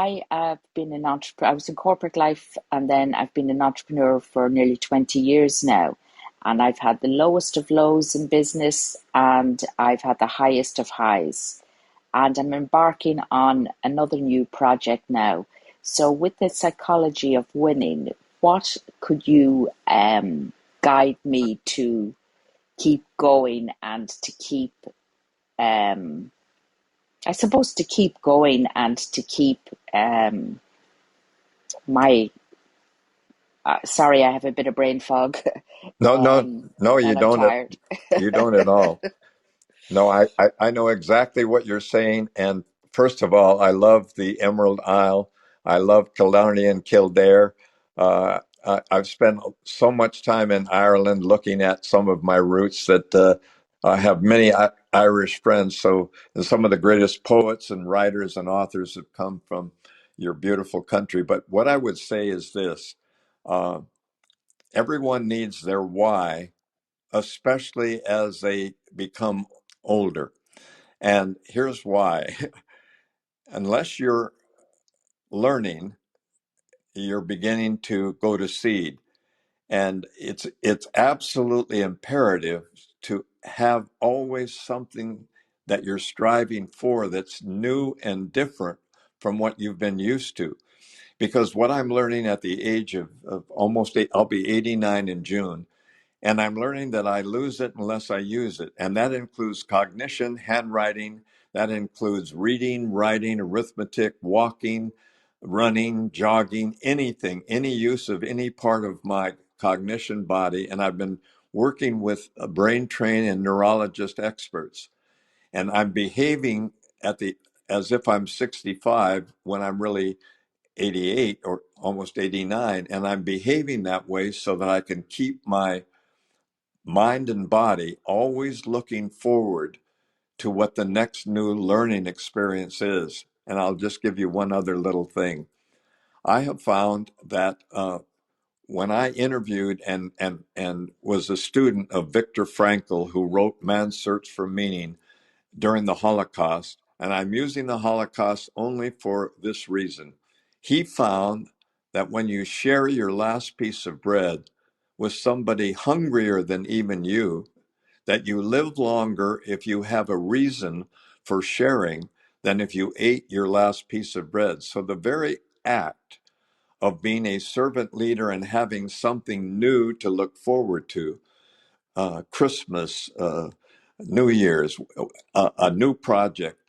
I have been an entrepreneur. I was in corporate life and then I've been an entrepreneur for nearly 20 years now. And I've had the lowest of lows in business and I've had the highest of highs. And I'm embarking on another new project now. So, with the psychology of winning, what could you guide me to keep going and to keep, um, I suppose, to keep going and to keep my sorry, I have a bit of brain fog. No, no, no, you And I'm don't. tired. You don't at all. No, I know exactly what you're saying. And first of all, I love the Emerald Isle. I love Killarney and Kildare. I've spent so much time in Ireland looking at some of my roots that I have many Irish friends. So, and some of the greatest poets and writers and authors have come from your beautiful country. But what I would say is this: uh, everyone needs their why, especially as they become older. And here's why. Unless you're learning, you're beginning to go to seed. And it's absolutely imperative to have always something that you're striving for that's new and different from what you've been used to. Because what I'm learning at the age of almost I'll be 89 in June. And I'm learning that I lose it unless I use it. And that includes cognition, handwriting, that includes reading, writing, arithmetic, walking, running, jogging, anything, any use of any part of my cognition body. And I've been working with a brain trained and neurologist experts. And I'm behaving at the as if I'm 65 when I'm really 88 or almost 89. And I'm behaving that way so that I can keep my mind and body always looking forward to what the next new learning experience is. And I'll just give you one other little thing. I have found that when I interviewed and was a student of Viktor Frankl, who wrote Man's Search for Meaning during the Holocaust, and I'm using the Holocaust only for this reason. He found that when you share your last piece of bread with somebody hungrier than even you, that you live longer if you have a reason for sharing than if you ate your last piece of bread. So the very act of being a servant leader and having something new to look forward to, Christmas, New Year's, a new project,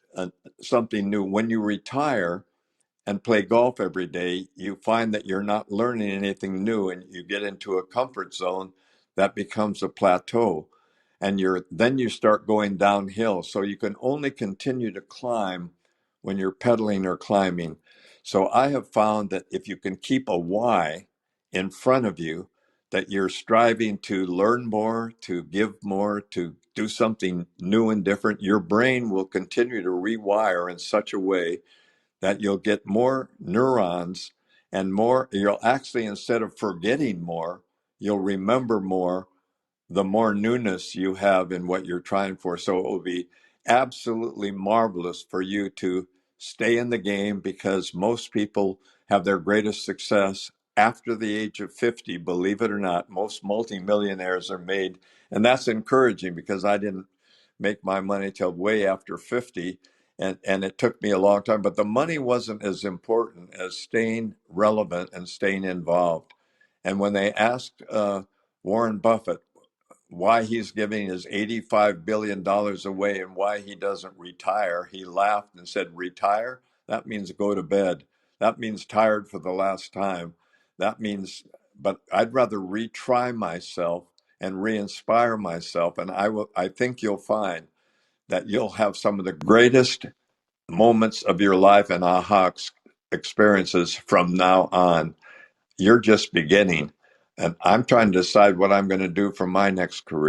something new. When you retire and play golf every day, you find that you're not learning anything new and you get into a comfort zone that becomes a plateau. And then you start going downhill. So you can only continue to climb when you're pedaling or climbing. So I have found that if you can keep a why in front of you, that you're striving to learn more, to give more, to do something new and different, your brain will continue to rewire in such a way that you'll get more neurons and more, you'll actually, instead of forgetting more, you'll remember more the more newness you have in what you're trying for. So it will be absolutely marvelous for you to stay in the game, because most people have their greatest success after the age of 50, believe it or not. Most multimillionaires are made, and that's encouraging because I didn't make my money till way after 50, and it took me a long time, but the money wasn't as important as staying relevant and staying involved. And when they asked Warren Buffett why he's giving his $85 billion away and why he doesn't retire, he laughed and said, retire? That means go to bed. That means tired for the last time. That means, but I'd rather retry myself and re-inspire myself. And I think you'll find that you'll have some of the greatest moments of your life and experiences from now on. You're just beginning. And I'm trying to decide what I'm going to do for my next career.